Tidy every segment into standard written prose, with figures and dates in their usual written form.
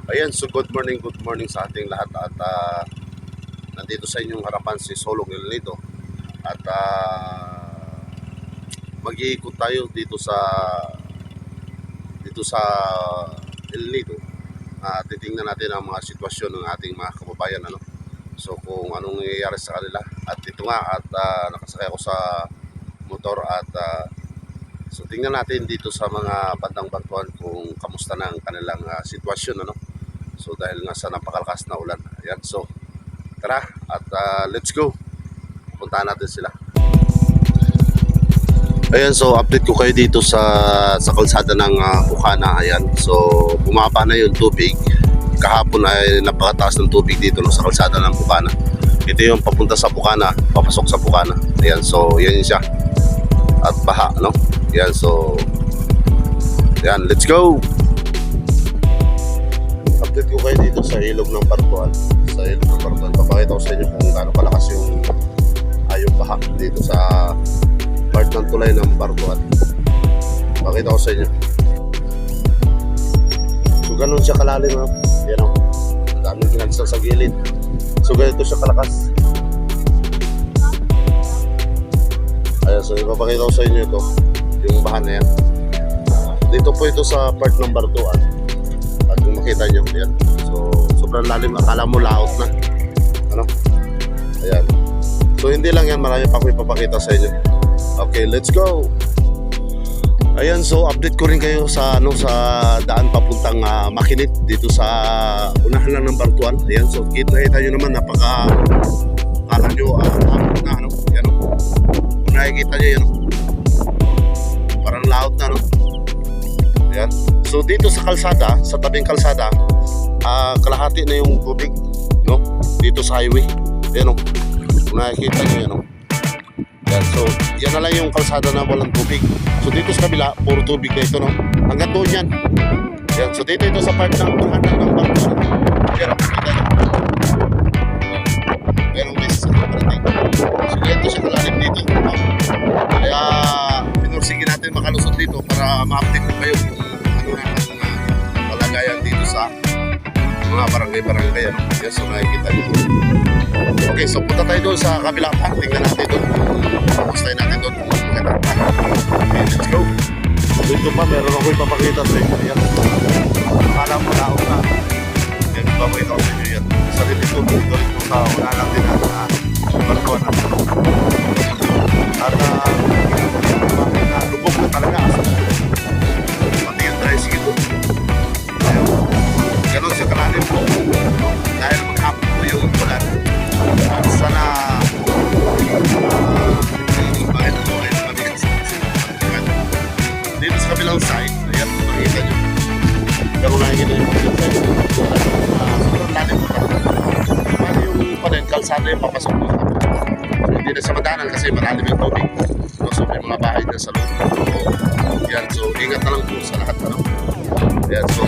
Ayan, so good morning sa ating lahat at nandito sa inyong harapan si Solong El Nido at mag-iikot tayo dito sa El Nido. Titingnan natin ang mga sitwasyon ng ating mga kababayan, ano. So kung anong nangyayari sa kanila at ito nga at nakasakay ako sa motor at so tingnan natin dito sa mga bandang Bantuan kung kamusta na ang kanilang sitwasyon, ano. So dahil nga sa napakalakas na ulan. Ayan, so tara at let's go. Puntahan natin sila. Ayan, so update ko kayo dito sa kalsada ng Bukana. Ayan, so bumaba na yung tubig. Kahapon ay napakataas ng tubig dito no, sa kalsada ng Bukana. Ito yung papunta sa Bukana, papasok sa Bukana. Ayan, so yan siya. At baha, no? Ayan, so ayan, let's go. Update ko kayo dito sa ilog ng Bartuan. Sa ilog ng Bartuan, papakita ko sa inyo kung gaano kalakas yung baha dito sa part ng tulay ng Bartuan. Pakita ko sa inyo. So ganun siya kalalim, no? Yan o, ang daming ginagsa sa gilid. So ganito siya kalakas. Ayan, so ipapakita ko sa inyo ito, yung bahan na yan. Dito po ito sa part ng Bartuan. At kung makita nyo, yan. So sobrang lalim, akala mo laot na, ano? Ayan. So hindi lang yan, marami pa ko ipapakita sa inyo. Okay, let's go. Ayan, so update ko rin kayo sa sa daan papuntang Makinit dito sa unahan lang ng Bartuan. Ayan, so kita nyo naman akala nyo na, ano. Yan, kung nakikita nyo yan, parang laot na, no. Ayan. So dito sa kalsada, sa tabing kalsada, kalahati na yung tubig, no, dito sa highway. Ayan, no, kung nakikita nyo yan, no. Yan, so yan na lang yung kalsada na walang tubig. So dito sa kabila, puro tubig na ito, no, hanggang doon yan. Yan, so dito ito sa part ng tuhanan ng Bartuan. Yan, nakikita nyo. Yan ang beses ako parating. So ito siya kalalim dito, no? Kaya pinursige natin makalusot dito para ma-update ko kayo kung ano na ang kalagayan dito sa mga barangay, ano. Yan, so nakikita nyo. Okay, so punta tayo doon sa kabila pa. Tingnan natin doon. Tapos natin doon kung maganda. Okay, let's go. Dito pa, meron ako ipapakita sa inyo. Yan. Akala mo laot na. Yan, ipapakita ko sa inyo yan. Sa dito rin sa una natin ang Bartuan. At lubog na talaga. Pati yung tricycle doon. Ayun. Ganon siya kalalim po. Dahil maghapon po yung ulan. At sana dito sa kabilang side, ayan, makikita nyo. Pero nakikita nyo kabilang side. Sobrang lalim po talaga. Bali yung panin, kalsada yung papasok mo. So, hindi na sa madanan kasi malalim yung tubig. So may mga bahay na sa loob. So, yan, so ingat na lang po sa lahat. Ano? Yan, so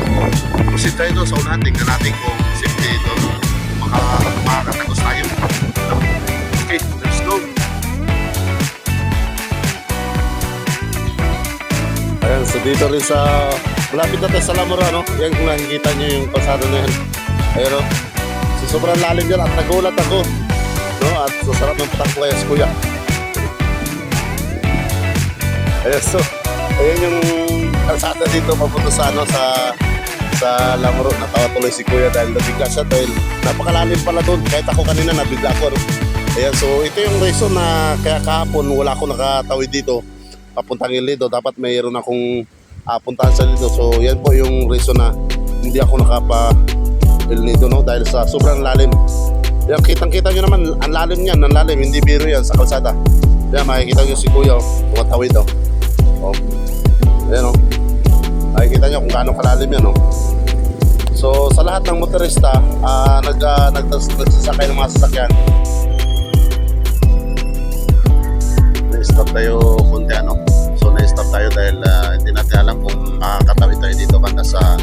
proceed tayo doon sa unahan. Tingnan natin kung safety ito. Makakatagos tayo. Okay, let's go. Ayan, so dito rin sa malapit na tayo sa Lamora, no? Yan, kung nakikita nyo yung pasado na yan. Ayan, no? So sobrang lalim dyan at nagulat ako, no? At so sarap ng patak ko kaya si Kuya. Ayan, so ayan yung kalsada dito papunta sa sa Lamora. Natawa tuloy si Kuya dahil nabigla siya dahil napakalalim pala doon. Kahit ako kanina nabigla ako, no? Ayan, so ito yung reason na kaya kahapon wala ako nakatawid dito papuntang El Nido. Dapat mayroon akong puntahan sa El Nido. So yan po yung reason na hindi ako nakapa El Nido, no, dahil sa sobrang lalim. Yan, kitang-kita nyo naman ang lalim niyan, ang lalim, hindi biro yan sa kalsada. Yan, makikita nyo si Kuya, tumatawid, oh. Ayan, oh. Makikita nyo kung gaano kalalim yan, oh. So sa lahat ng motorista, nagsasakay ng mga sasakyan, na-stop tayo kunti, ano. So na-stop tayo dahil hindi natin alam kung makakatawid tayo dito banda sa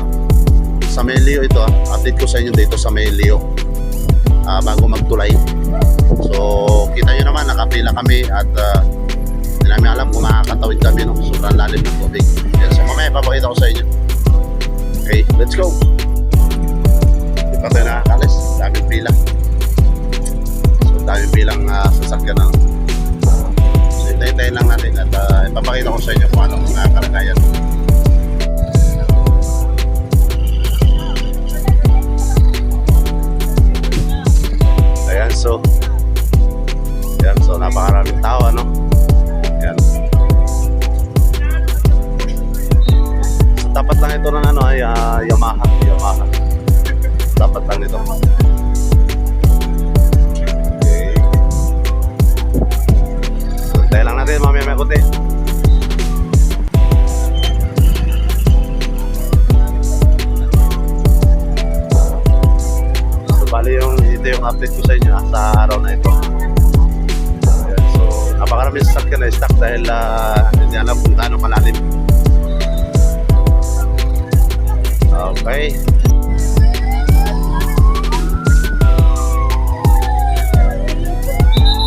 Melio ito. Update ko sa inyo dito sa Melio bago magtulay. So kita nyo naman nakapila kami at hindi namin alam kung makakatawid kami, no? Sobrang lalim ng tubig. So mamaya papakita ko sa inyo. Okay, let's go. pa tayo nakakalis. Daming pila. So, daming pilang sasakyan na. So, hintayin lang natin at ipapakita ko sa inyo kung anong kalagayan. Ayan, so napakaraming tao, ano? Ayan. So, tapat lang ito ng ano, ay Yamaha. Tapat lang ito. Okay. So, tayo lang natin, mamaya may kunti. So, bali ito yung update ko sa inyo sa araw na ito. Napakaraming sasakyan na stock dahil hindi alam kung gaano kalalim. Okay.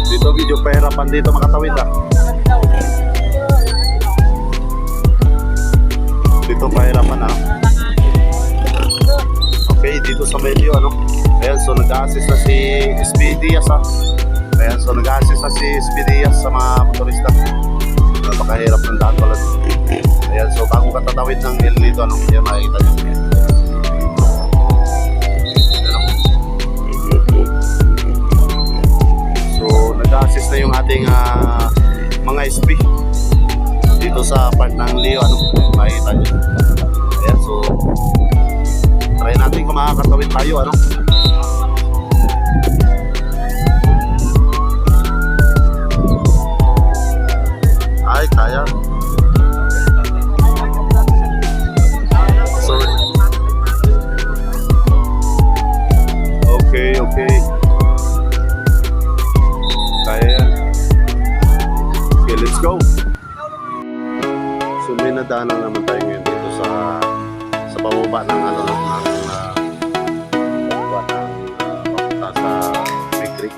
Dito video pahirapan dito makatawid Dito pahirapan Okay, dito sa medyo Ayan, so nag-assist na si Speedias Ayan, so nag-assist na si Speedias sa mga motorista. Napakahirap ng daan pala. Ayan, so bago ka tatawid ng hill dito, yan makikita nyo. So nag-assist na yung ating mga SP dito sa part ng Leo, makikita nyo. Ayan, so try natin kung makakatawid tayo, Ay, kaya. So, okay. Kaya yan. Okay, let's go. So, may nadaanan naman tayo ngayon dito sa pababa ng papunta sa Big Creek.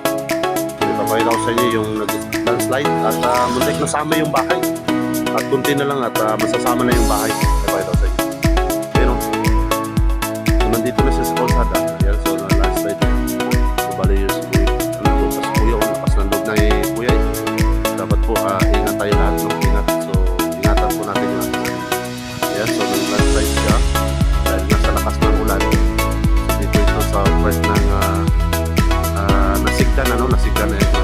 Ipapakita ko sa inyo yung landslide at muntik nasama yung bahay at kunti na lang at masasama na yung bahay. Ipapakita ko sa inyo. Pero so nandito na siya sa kalsada. Ayan, so landslide. So bali yung nandun sa kuya o napas nandun na kuya dapat po ingat tayo lahat. Ingat. So ingatan po natin yun. Ayan, so landslide siya dahil nasa lakas ng ulan. So dito ito sa part ng nasigdan nasigdan na ito.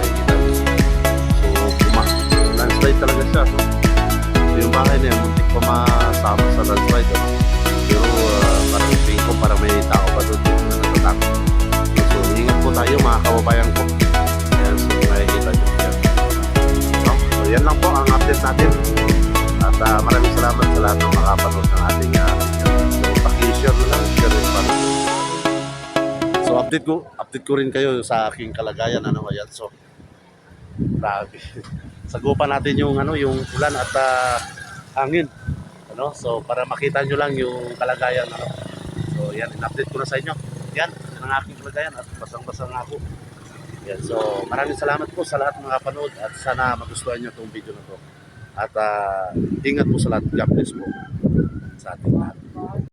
Landslide talaga siya. So yung bahay na yan, muntik pa masama sa landslide. Pero parang tingin ko parang may tao pa doon dito na natatakot. So ingat po tayo mga kababayan ko. Ayan, so nakikita nyo yan. So yan lang po ang update natin. At maraming salamat sa lahat ng makapanood ng ating so paki-share na lang. Share rin pa. So update ko rin kayo sa aking kalagayan. Ayan, so grabe. Sagupan natin yung yung ulan at hangin. So para makita nyo lang yung kalagayan. So yan, in-update ko na sa inyo. Yan ang aking kalagayan at basang-basang ako. Yan, so maraming salamat po sa lahat ng mga panood at sana magustuhan nyo itong video na to. At ingat po sa lahat. God bless po sa ating lahat.